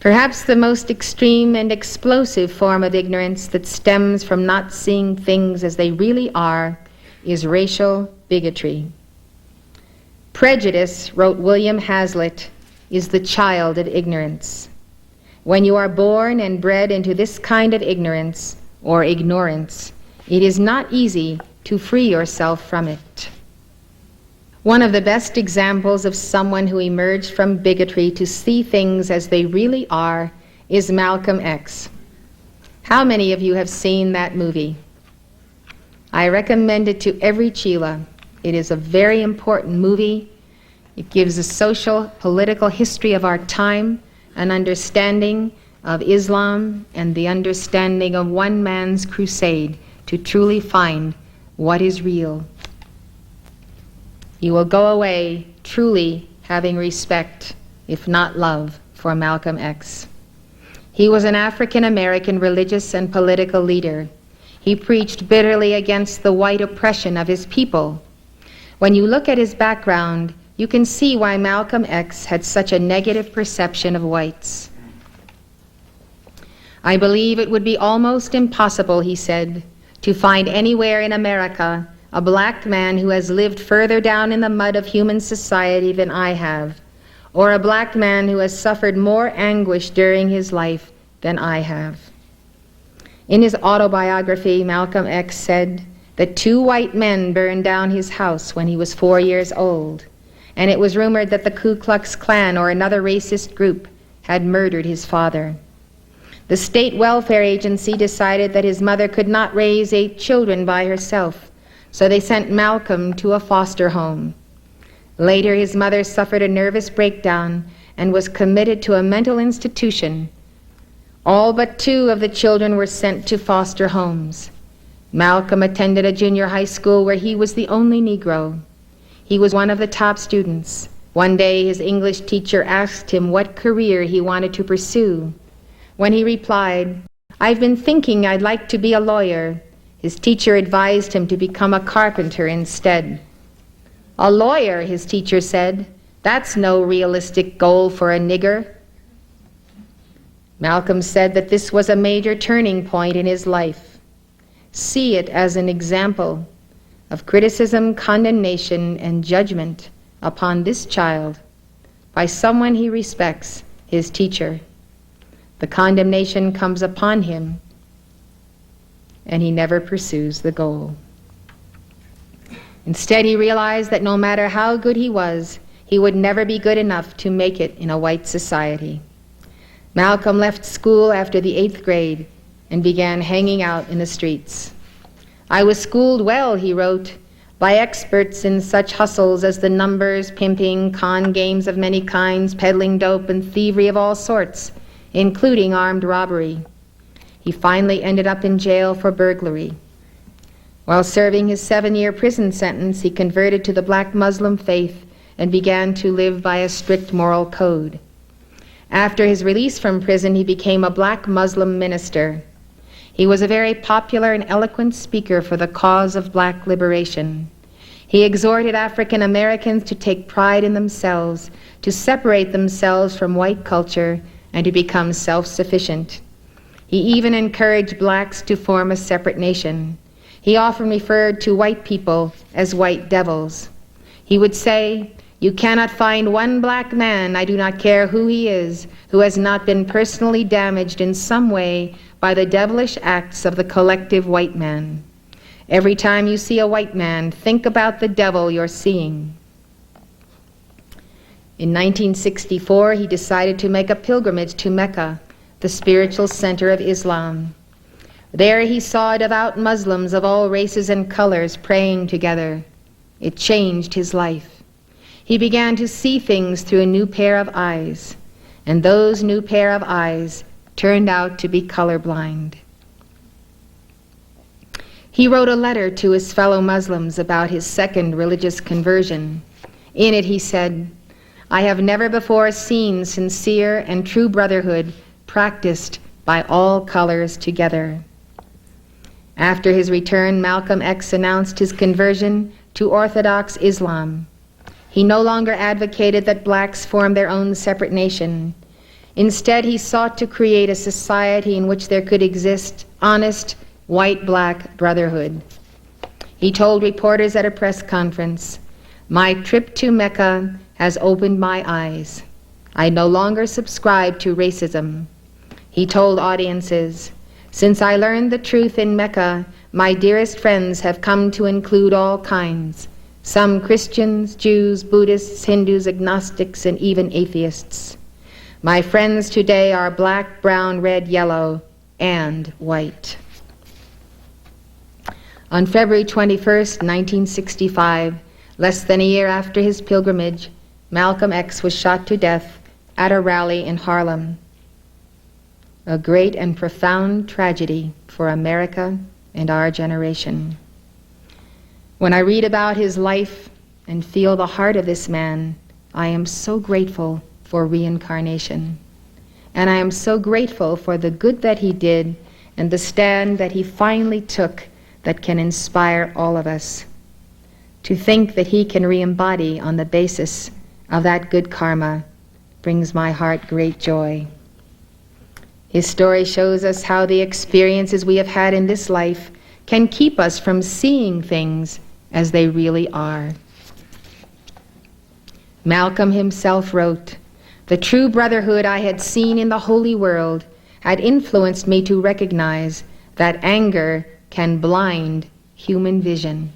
Perhaps the most extreme and explosive form of ignorance that stems from not seeing things as they really are is racial bigotry. Prejudice, wrote William Hazlitt, is the child of ignorance. When you are born and bred into this kind of ignorance, or ignorance, it is not easy to free yourself from it. One of the best examples of someone who emerged from bigotry to see things as they really are is Malcolm X. How many of you have seen that movie? I recommend it to every Chila. It is a very important movie. It gives a social, political history of our time, an understanding of Islam, and the understanding of one man's crusade to truly find what is real. You will go away truly having respect, if not love, for Malcolm X. He was an African-American religious and political leader. He preached bitterly against the white oppression of his people. When you look at his background, you can see why Malcolm X had such a negative perception of whites. I believe it would be almost impossible, he said, to find anywhere in America a black man who has lived further down in the mud of human society than I have, or a black man who has suffered more anguish during his life than I have. In his autobiography, Malcolm X said that 2 white men burned down his house when he was 4 years old, and it was rumored that the Ku Klux Klan or another racist group had murdered his father. The state welfare agency decided that his mother could not raise 8 children by herself, so they sent Malcolm to a foster home. Later, his mother suffered a nervous breakdown and was committed to a mental institution. All but 2 of the children were sent to foster homes. Malcolm attended a junior high school where he was the only Negro. He was one of the top students. One day, his English teacher asked him what career he wanted to pursue. When he replied, "I've been thinking I'd like to be a lawyer," his teacher advised him to become a carpenter instead. "A lawyer," his teacher said, "that's no realistic goal for a nigger." Malcolm said that this was a major turning point in his life. See it as an example of criticism, condemnation, and judgment upon this child by someone he respects, his teacher. The condemnation comes upon him, and he never pursues the goal. Instead, he realized that no matter how good he was, he would never be good enough to make it in a white society. Malcolm left school after the 8th grade and began hanging out in the streets. "I was schooled well," he wrote, "by experts in such hustles as the numbers, pimping, con games of many kinds, peddling dope, and thievery of all sorts, including armed robbery." He finally ended up in jail for burglary. While serving his 7-year prison sentence, he converted to the black Muslim faith and began to live by a strict moral code. After his release from prison, he became a black Muslim minister. He was a very popular and eloquent speaker for the cause of black liberation. He exhorted African Americans to take pride in themselves, to separate themselves from white culture, and to become self-sufficient. He even encouraged blacks to form a separate nation. He often referred to white people as white devils. He would say, "You cannot find one black man, I do not care who he is, who has not been personally damaged in some way by the devilish acts of the collective white man. Every time you see a white man, think about the devil you're seeing." In 1964, he decided to make a pilgrimage to Mecca, the spiritual center of Islam. There he saw devout Muslims of all races and colors praying together. It changed his life. He began to see things through a new pair of eyes, and those new pair of eyes turned out to be colorblind. He wrote a letter to his fellow Muslims about his second religious conversion. In it he said, "I have never before seen sincere and true brotherhood practiced by all colors together." After his return, Malcolm X announced his conversion to Orthodox Islam. He no longer advocated that blacks form their own separate nation. Instead, he sought to create a society in which there could exist honest white-black brotherhood. He told reporters at a press conference, "My trip to Mecca has opened my eyes. I no longer subscribe to racism." He told audiences, "Since I learned the truth in Mecca, my dearest friends have come to include all kinds, some Christians, Jews, Buddhists, Hindus, agnostics, and even atheists. My friends today are black, brown, red, yellow, and white." On February 21st, 1965, less than a year after his pilgrimage, Malcolm X was shot to death at a rally in Harlem. A great and profound tragedy for America and our generation. When I read about his life and feel the heart of this man, I am so grateful for reincarnation. And I am so grateful for the good that he did and the stand that he finally took that can inspire all of us. To think that he can re-embody on the basis of that good karma brings my heart great joy. His story shows us how the experiences we have had in this life can keep us from seeing things as they really are. Malcolm himself wrote, "The true brotherhood I had seen in the holy world had influenced me to recognize that anger can blind human vision."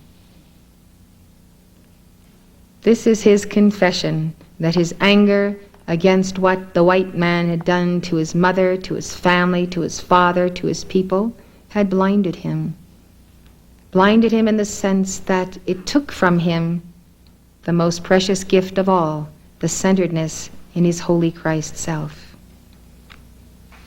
This is his confession, that his anger against what the white man had done to his mother, to his family, to his father, to his people, had blinded him. Blinded him in the sense that it took from him the most precious gift of all, the centeredness in his holy Christ self.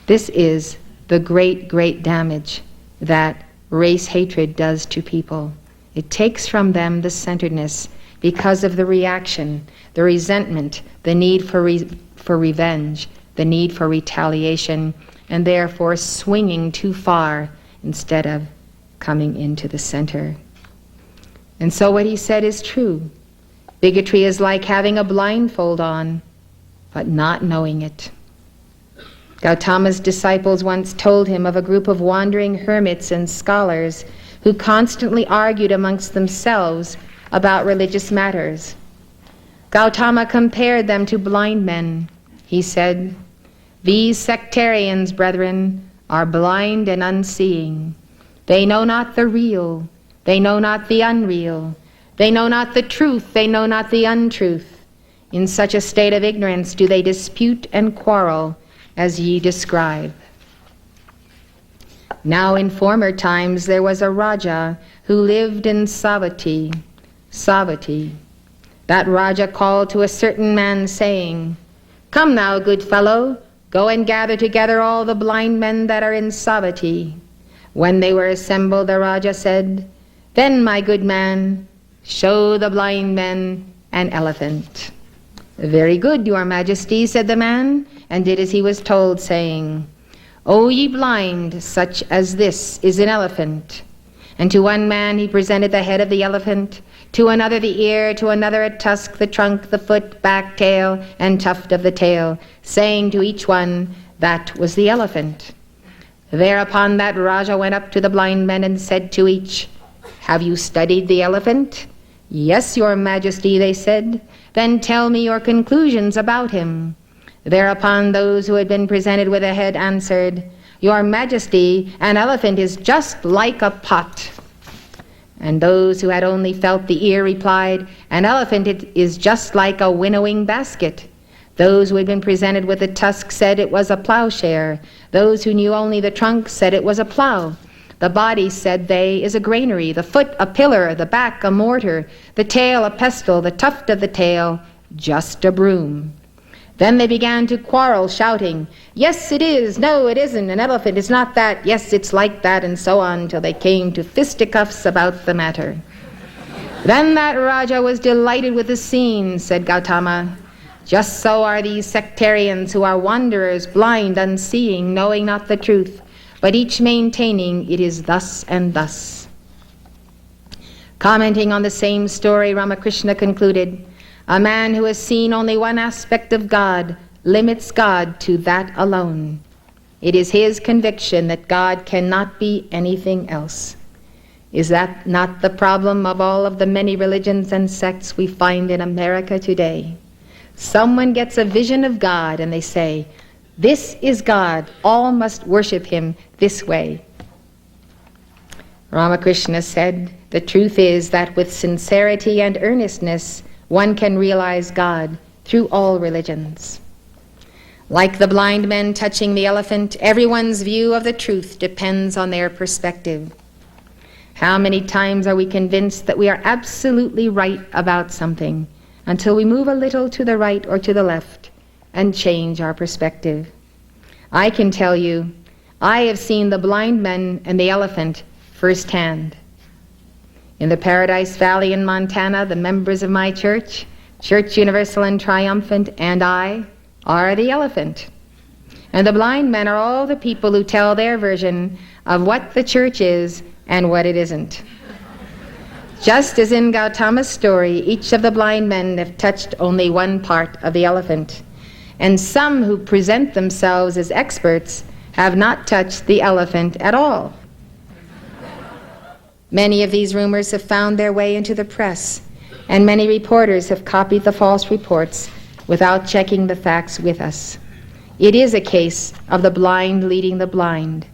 This is the great, great damage that race hatred does to people. It takes from them the centeredness because of the reaction, the resentment, the need for revenge, the need for retaliation, and therefore swinging too far instead of coming into the center. And so what he said is true. Bigotry is like having a blindfold on, but not knowing it. Gautama's disciples once told him of a group of wandering hermits and scholars who constantly argued amongst themselves about religious matters. Gautama compared them to blind men. He said, "These sectarians, brethren, are blind and unseeing. They know not the real, they know not the unreal, they know not the truth, they know not the untruth. In such a state of ignorance do they dispute and quarrel, as ye describe." Now in former times there was a Raja who lived in Savatthi. That Raja called to a certain man, saying, "Come now, good fellow, go and gather together all the blind men that are in Savatthi." When they were assembled, the Raja said, "Then, my good man, show the blind men an elephant." "Very good, your majesty," said the man, and did as he was told, saying, "O ye blind, such as this is an elephant." And to one man he presented the head of the elephant, to another the ear, to another a tusk, the trunk, the foot, back, tail, and tuft of the tail, saying to each one, that was the elephant. Thereupon that Raja went up to the blind men and said to each, "Have you studied the elephant?" "Yes, your majesty," they said. "Then tell me your conclusions about him." Thereupon those who had been presented with a head answered, "Your majesty, an elephant is just like a pot." And those who had only felt the ear replied, "An elephant is just like a winnowing basket." Those who had been presented with the tusk said it was a plowshare. Those who knew only the trunk said it was a plow. The body, said they, is a granary, the foot a pillar, the back a mortar, the tail a pestle, the tuft of the tail just a broom. Then they began to quarrel, shouting, "Yes, it is. No, it isn't. An elephant is not that. Yes, it's like that," and so on, till they came to fisticuffs about the matter. Then that Raja was delighted with the scene, said Gautama. Just so are these sectarians who are wanderers, blind, unseeing, knowing not the truth, but each maintaining it is thus and thus. Commenting on the same story, Ramakrishna concluded, "A man who has seen only one aspect of God limits God to that alone. It is his conviction that God cannot be anything else." Is that not the problem of all of the many religions and sects we find in America today? Someone gets a vision of God and they say, "This is God, all must worship him this way." Ramakrishna said, "The truth is that with sincerity and earnestness, one can realize God through all religions." Like the blind men touching the elephant, everyone's view of the truth depends on their perspective. How many times are we convinced that we are absolutely right about something until we move a little to the right or to the left and change our perspective? I can tell you, I have seen the blind men and the elephant firsthand. In the Paradise Valley in Montana, the members of my church, Church Universal and Triumphant, and I are the elephant. And the blind men are all the people who tell their version of what the church is and what it isn't. Just as in Gautama's story, each of the blind men have touched only one part of the elephant, and some who present themselves as experts have not touched the elephant at all. Many of these rumors have found their way into the press, and many reporters have copied the false reports without checking the facts with us. It is a case of the blind leading the blind.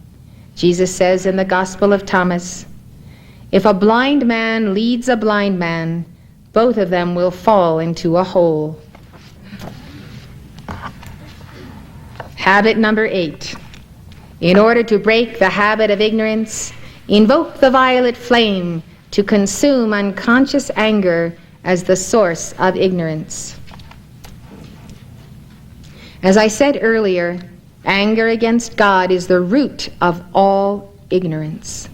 Jesus says in the Gospel of Thomas, "If a blind man leads a blind man, both of them will fall into a hole." Habit number 8. In order to break the habit of ignorance, invoke the violet flame to consume unconscious anger as the source of ignorance. As I said earlier, anger against God is the root of all ignorance.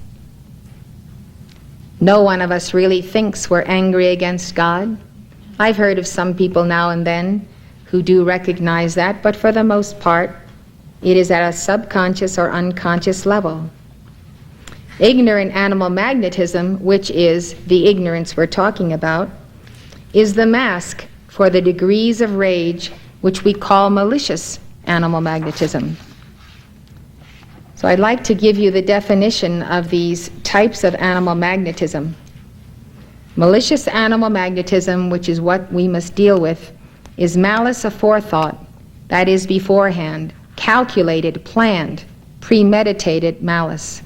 No one of us really thinks we're angry against God. I've heard of some people now and then who do recognize that, but for the most part, it is at a subconscious or unconscious level. Ignorant animal magnetism, which is the ignorance we're talking about, is the mask for the degrees of rage which we call malicious animal magnetism. So I'd like to give you the definition of these types of animal magnetism. Malicious animal magnetism, which is what we must deal with, is malice aforethought, that is beforehand, calculated, planned, premeditated malice.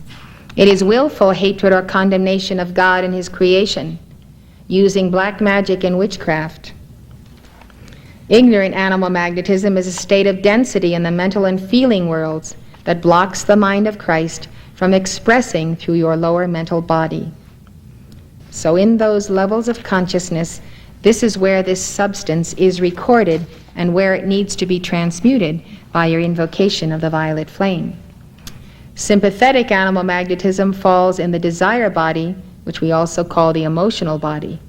It is willful hatred or condemnation of God and his creation, using black magic and witchcraft. Ignorant animal magnetism is a state of density in the mental and feeling worlds that blocks the mind of Christ from expressing through your lower mental body. So in those levels of consciousness, this is where this substance is recorded and where it needs to be transmuted by your invocation of the violet flame. Sympathetic animal magnetism falls in the desire body, which we also call the emotional body.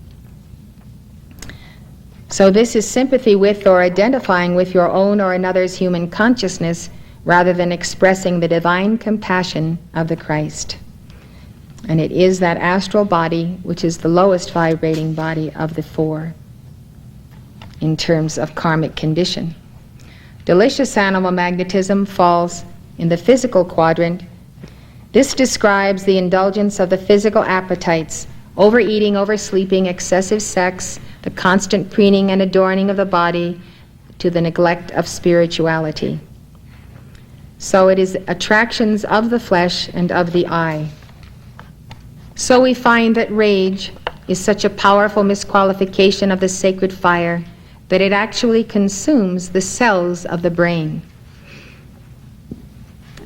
So this is sympathy with or identifying with your own or another's human consciousness rather than expressing the divine compassion of the Christ. And it is that astral body which is the lowest vibrating body of the four in terms of karmic condition. Delicious animal magnetism falls in the physical quadrant, This describes the indulgence of the physical appetites, overeating, oversleeping, excessive sex, the constant preening and adorning of the body, to the neglect of spirituality. So it is attractions of the flesh and of the eye. So we find that rage is such a powerful misqualification of the sacred fire that it actually consumes the cells of the brain.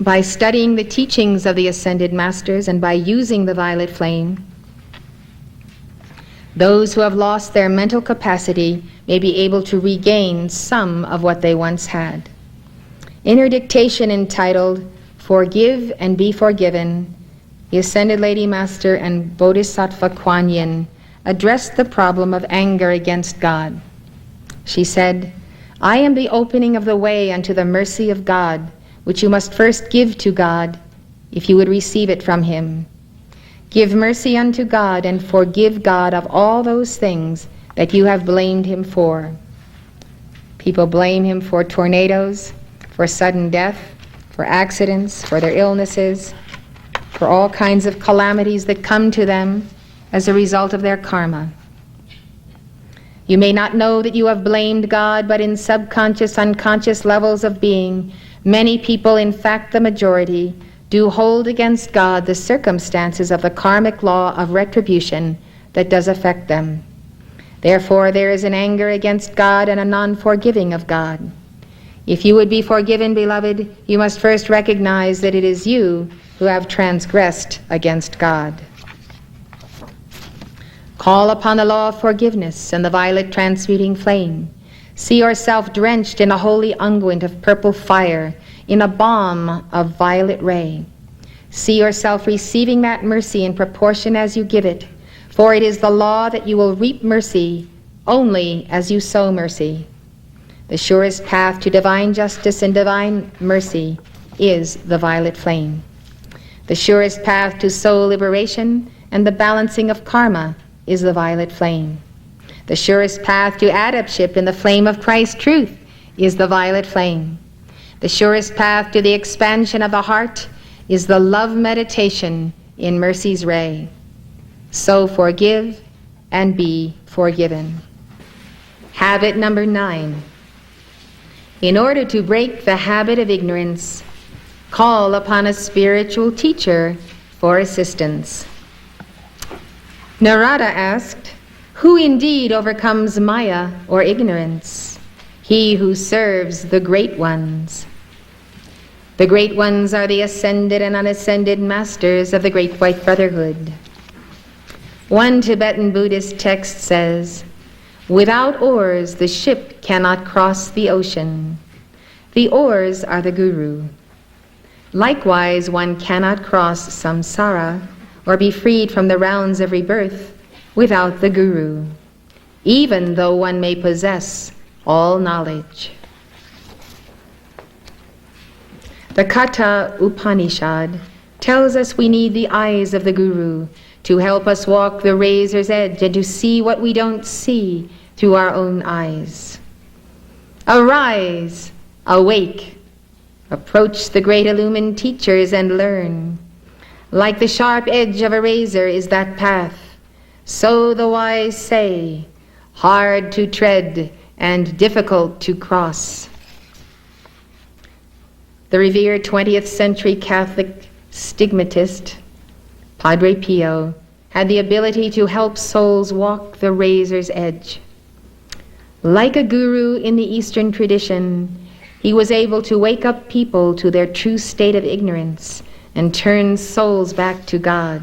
By studying the teachings of the Ascended Masters and by using the violet flame, those who have lost their mental capacity may be able to regain some of what they once had. In her dictation entitled, "Forgive and Be Forgiven," the Ascended Lady Master and Bodhisattva Kuan Yin addressed the problem of anger against God. She said, "I am the opening of the way unto the mercy of God, which you must first give to God, if you would receive it from Him. Give mercy unto God and forgive God of all those things that you have blamed Him for." People blame Him for tornadoes, for sudden death, for accidents, for their illnesses, for all kinds of calamities that come to them as a result of their karma. You may not know that you have blamed God, but in subconscious, unconscious levels of being, many people, in fact the majority, do hold against God the circumstances of the karmic law of retribution that does affect them. Therefore, there is an anger against God and a non-forgiving of God. If you would be forgiven, beloved, you must first recognize that it is you who have transgressed against God. Call upon the law of forgiveness and the violet transmuting flame. See yourself drenched in a holy unguent of purple fire, in a balm of violet ray. See yourself receiving that mercy in proportion as you give it, for it is the law that you will reap mercy only as you sow mercy. The surest path to divine justice and divine mercy is the violet flame. The surest path to soul liberation and the balancing of karma is the violet flame. The surest path to adeptship in the flame of Christ's truth is the violet flame. The surest path to the expansion of the heart is the love meditation in mercy's ray. So forgive and be forgiven. Habit number 9. In order to break the habit of ignorance, call upon a spiritual teacher for assistance. Narada asked, "Who indeed overcomes Maya or ignorance? He who serves the great ones." The great ones are the ascended and unascended masters of the Great White Brotherhood. One Tibetan Buddhist text says, "Without oars the ship cannot cross the ocean. The oars are the Guru." Likewise, one cannot cross samsara or be freed from the rounds of rebirth without the Guru, even though one may possess all knowledge. The Katha Upanishad tells us we need the eyes of the Guru to help us walk the razor's edge and to see what we don't see through our own eyes. Arise, awake, approach the great illumined teachers and learn. Like the sharp edge of a razor is that path, so the wise say, hard to tread and difficult to cross. The revered 20th century Catholic stigmatist, Padre Pio, had the ability to help souls walk the razor's edge. Like a guru in the Eastern tradition, he was able to wake up people to their true state of ignorance and turn souls back to God.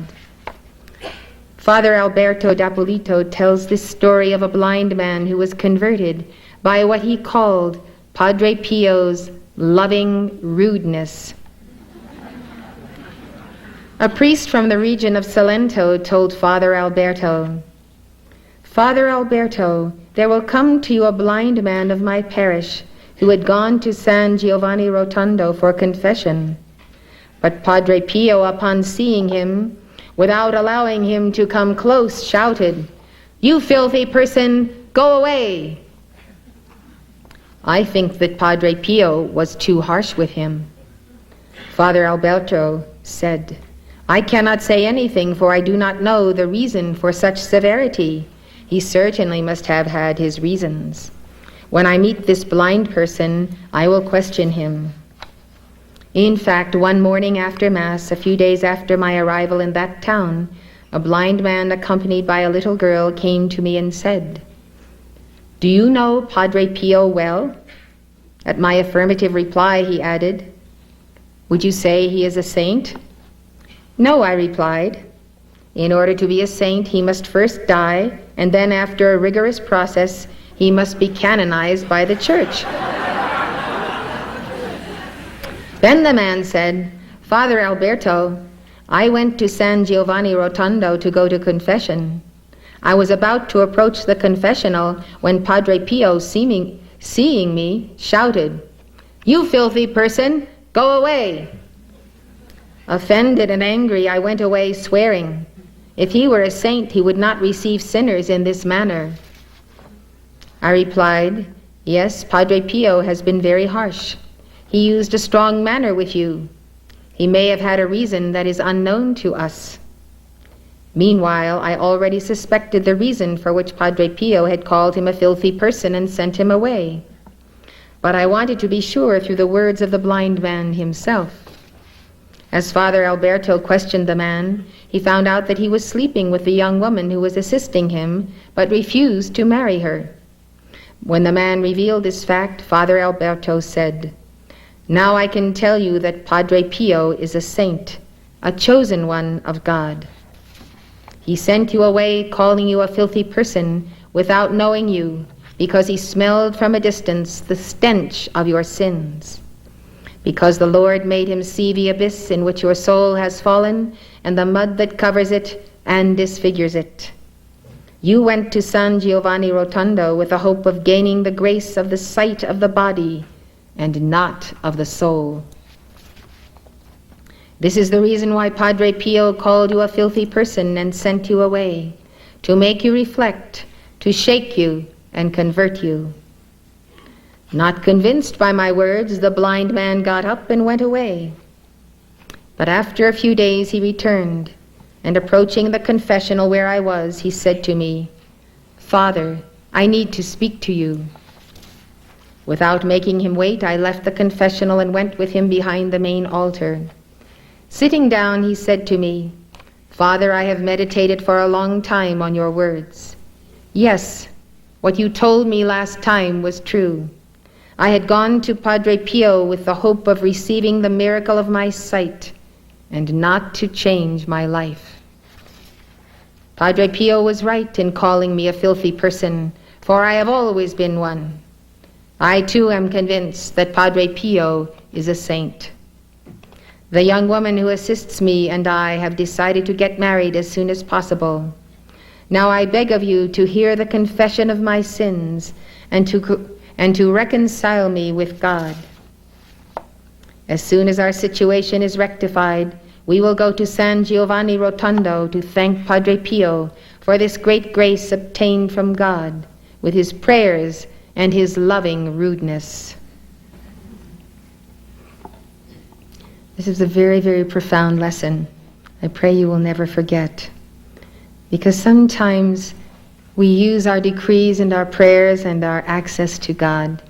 Father Alberto d'Apolito tells this story of a blind man who was converted by what he called Padre Pio's loving rudeness. A priest from the region of Salento told Father Alberto, "Father Alberto, there will come to you a blind man of my parish who had gone to San Giovanni Rotondo for confession. But Padre Pio, upon seeing him, without allowing him to come close, shouted, 'You filthy person, go away!' I think that Padre Pio was too harsh with him. Father Alberto said, I cannot say anything, for I do not know the reason for such severity. He certainly must have had his reasons. When I meet this blind person, I will question him. In fact, one morning after Mass, a few days after my arrival in that town, a blind man accompanied by a little girl came to me and said, "Do you know Padre Pio well?" At my affirmative reply, he added, "Would you say he is a saint?" "No," I replied. "In order to be a saint, he must first die, and then after a rigorous process, he must be canonized by the Church." Then the man said, "Father Alberto, I went to San Giovanni Rotondo to go to confession. I was about to approach the confessional when Padre Pio, seeing me, shouted, 'You filthy person, go away!' Offended and angry, I went away swearing, if he were a saint, he would not receive sinners in this manner." I replied, "Yes, Padre Pio has been very harsh. He used a strong manner with you. He may have had a reason that is unknown to us." Meanwhile, I already suspected the reason for which Padre Pio had called him a filthy person and sent him away. But I wanted to be sure through the words of the blind man himself. As Father Alberto questioned the man, he found out that he was sleeping with the young woman who was assisting him, but refused to marry her. When the man revealed this fact, Father Alberto said, "Now I can tell you that Padre Pio is a saint, a chosen one of God. He sent you away calling you a filthy person without knowing you, because he smelled from a distance the stench of your sins. Because the Lord made him see the abyss in which your soul has fallen, and the mud that covers it and disfigures it. You went to San Giovanni Rotondo with the hope of gaining the grace of the sight of the body, and not of the soul. This is the reason why Padre Pio called you a filthy person and sent you away, to make you reflect, to shake you and convert you." Not convinced by my words, the blind man got up and went away. But after a few days he returned, and approaching the confessional where I was, he said to me, "Father, I need to speak to you." Without making him wait, I left the confessional and went with him behind the main altar. Sitting down, he said to me, "Father, I have meditated for a long time on your words. Yes, what you told me last time was true. I had gone to Padre Pio with the hope of receiving the miracle of my sight, and not to change my life. Padre Pio was right in calling me a filthy person, for I have always been one. I too am convinced that Padre Pio is a saint. The young woman who assists me and I have decided to get married as soon as possible. Now I beg of you to hear the confession of my sins and to reconcile me with God. As soon as our situation is rectified, we will go to San Giovanni Rotondo to thank Padre Pio for this great grace obtained from God with his prayers and his loving rudeness." This is a very, very profound lesson. I pray you will never forget. Because sometimes we use our decrees and our prayers and our access to God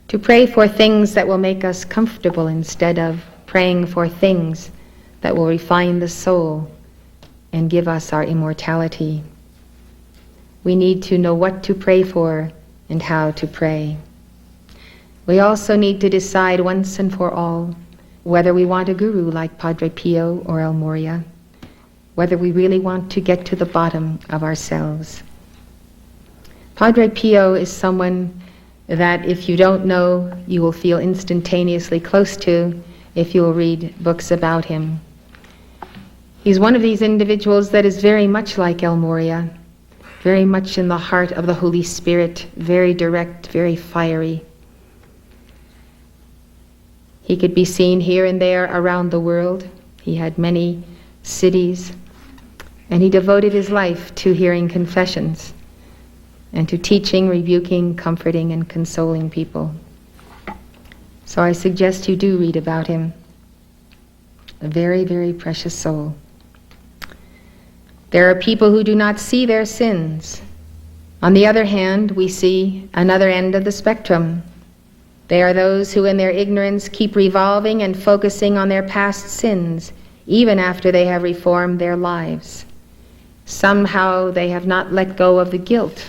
to pray for things that will make us comfortable instead of praying for things that will refine the soul and give us our immortality. We need to know what to pray for and how to pray. We also need to decide once and for all whether we want a guru like Padre Pio or El Moria, whether we really want to get to the bottom of ourselves. Padre Pio is someone that if you don't know, you will feel instantaneously close to if you will read books about him. He's one of these individuals that is very much like El Moria, very much in the heart of the Holy Spirit, very direct, very fiery. He could be seen here and there around the world. He had many cities, and he devoted his life to hearing confessions and to teaching, rebuking, comforting, and consoling people. So I suggest you do read about him. a very, very precious soul. There are people who do not see their sins. On the other hand, we see another end of the spectrum. They are those who in their ignorance keep revolving and focusing on their past sins, even after they have reformed their lives. Somehow they have not let go of the guilt.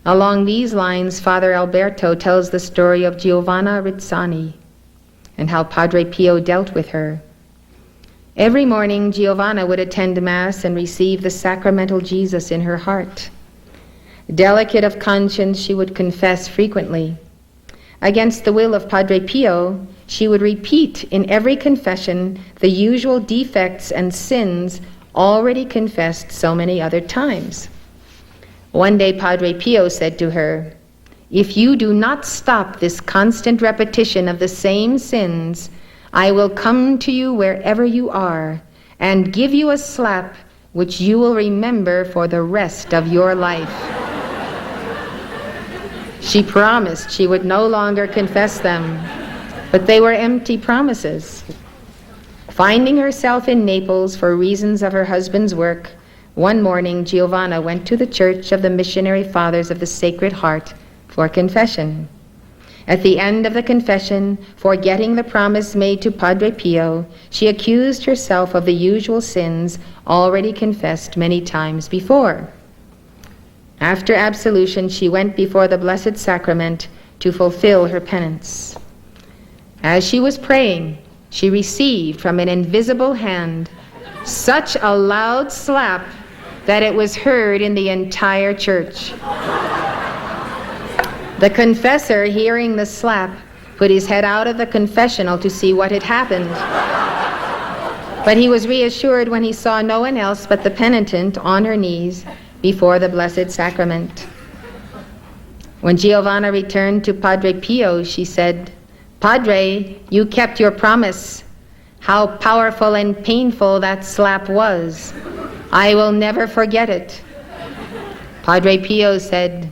Along these lines, Father Alberto tells the story of Giovanna Rizzani and how Padre Pio dealt with her. Every morning, Giovanna would attend Mass and receive the sacramental Jesus in her heart. Delicate of conscience, she would confess frequently. Against the will of Padre Pio, she would repeat in every confession the usual defects and sins already confessed so many other times. One day, Padre Pio said to her, "If you do not stop this constant repetition of the same sins, I will come to you wherever you are and give you a slap which you will remember for the rest of your life." She promised she would no longer confess them, but they were empty promises. Finding herself in Naples for reasons of her husband's work, one morning Giovanna went to the Church of the Missionary Fathers of the Sacred Heart for confession. At the end of the confession, forgetting the promise made to Padre Pio, she accused herself of the usual sins already confessed many times before. After absolution, she went before the Blessed Sacrament to fulfill her penance. As she was praying, she received from an invisible hand such a loud slap that it was heard in the entire church. The confessor, hearing the slap, put his head out of the confessional to see what had happened. But he was reassured when he saw no one else but the penitent on her knees before the Blessed Sacrament. When Giovanna returned to Padre Pio, she said, "Padre, you kept your promise. How powerful and painful that slap was. I will never forget it." Padre Pio said,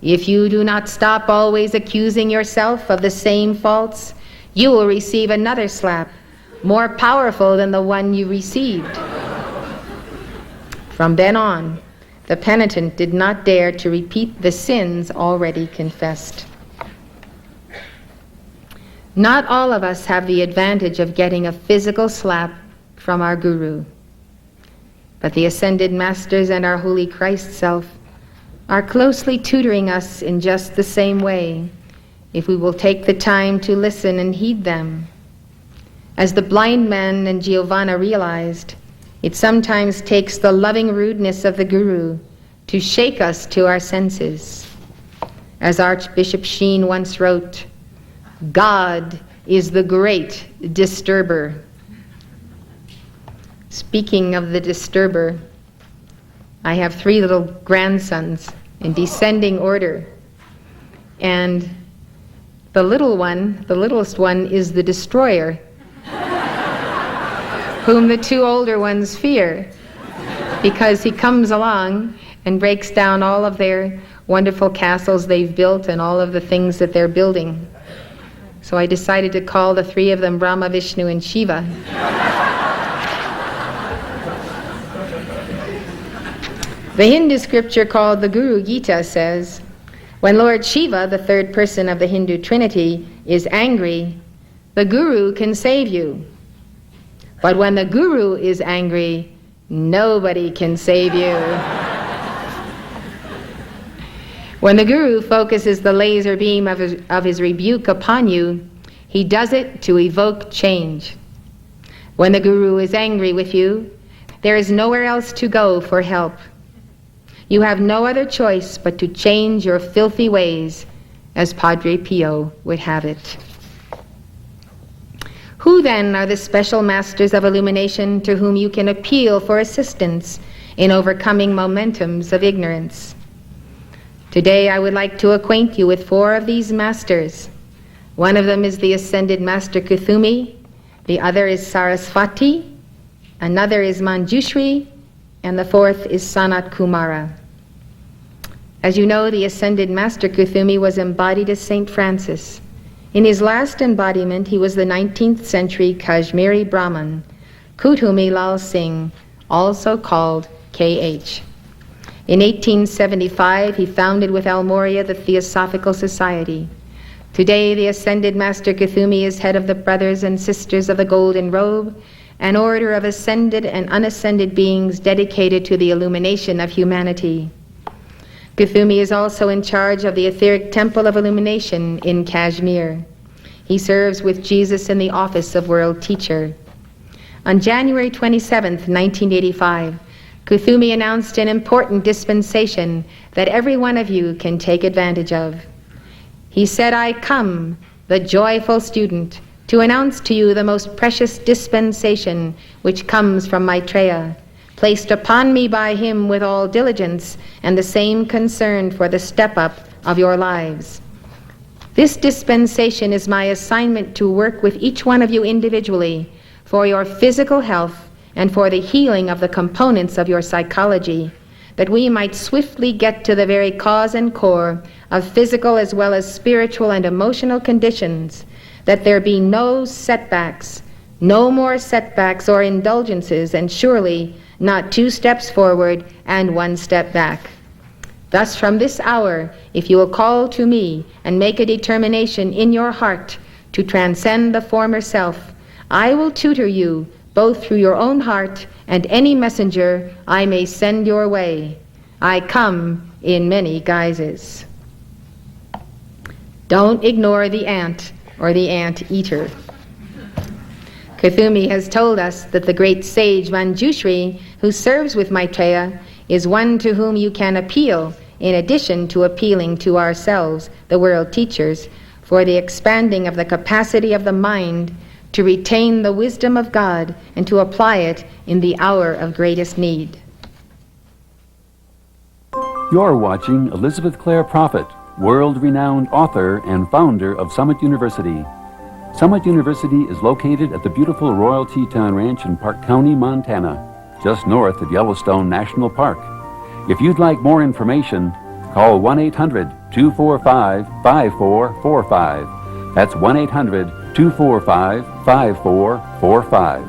"If you do not stop always accusing yourself of the same faults, you will receive another slap, more powerful than the one you received." From then on, the penitent did not dare to repeat the sins already confessed. Not all of us have the advantage of getting a physical slap from our guru, but the Ascended Masters and our Holy Christ Self are closely tutoring us in just the same way, if we will take the time to listen and heed them. As the blind man and Giovanna realized, it sometimes takes the loving rudeness of the Guru to shake us to our senses. As Archbishop Sheen once wrote, "God is the great disturber." Speaking of the disturber, I have 3 little grandsons in descending order, and the littlest one is the destroyer, whom the 2 older ones fear, because he comes along and breaks down all of their wonderful castles they've built and all of the things that they're building. So I decided to call the 3 of them Brahma, Vishnu, and Shiva. The Hindu scripture called the Guru Gita says, when Lord Shiva, the 3rd person of the Hindu Trinity, is angry, the Guru can save you. But when the Guru is angry, nobody can save you. When the Guru focuses the laser beam of his rebuke upon you, he does it to evoke change. When the Guru is angry with you, there is nowhere else to go for help. You have no other choice but to change your filthy ways, as Padre Pio would have it. Who then are the special masters of illumination to whom you can appeal for assistance in overcoming momentums of ignorance? Today I would like to acquaint you with 4 of these masters. One of them is the Ascended Master Kuthumi, the other is Sarasvati, another is Manjushri, and the 4th is Sanat Kumara. As you know, the Ascended Master Kuthumi was embodied as Saint Francis. In his last embodiment, he was the 19th century Kashmiri Brahmin, Kuthumi Lal Singh, also called K.H. In 1875, he founded with Almoria the Theosophical Society. Today, the Ascended Master Kuthumi is head of the Brothers and Sisters of the Golden Robe, an order of ascended and unascended beings dedicated to the illumination of humanity. Kuthumi is also in charge of the Etheric Temple of Illumination in Kashmir. He serves with Jesus in the office of World Teacher. On January 27, 1985, Kuthumi announced an important dispensation that every one of you can take advantage of. He said, "I come, the joyful student, to announce to you the most precious dispensation which comes from Maitreya, placed upon me by him with all diligence and the same concern for the step-up of your lives. This dispensation is my assignment to work with each one of you individually for your physical health and for the healing of the components of your psychology, that we might swiftly get to the very cause and core of physical as well as spiritual and emotional conditions, that there be no setbacks, no more setbacks or indulgences, and surely not 2 steps forward and 1 step back. Thus from this hour, if you will call to me and make a determination in your heart to transcend the former self, I will tutor you both through your own heart and any messenger I may send your way. I come in many guises." Don't ignore the ant or the ant-eater. Kuthumi has told us that the great sage Manjushri, who serves with Maitreya, is one to whom you can appeal in addition to appealing to ourselves, the world teachers, for the expanding of the capacity of the mind to retain the wisdom of God and to apply it in the hour of greatest need. You're watching Elizabeth Clare Prophet, world-renowned author and founder of Summit University. Summit University is located at the beautiful Royal Teton Ranch in Park County, Montana, just north of Yellowstone National Park. If you'd like more information, call 1-800-245-5445. That's 1-800-245-5445.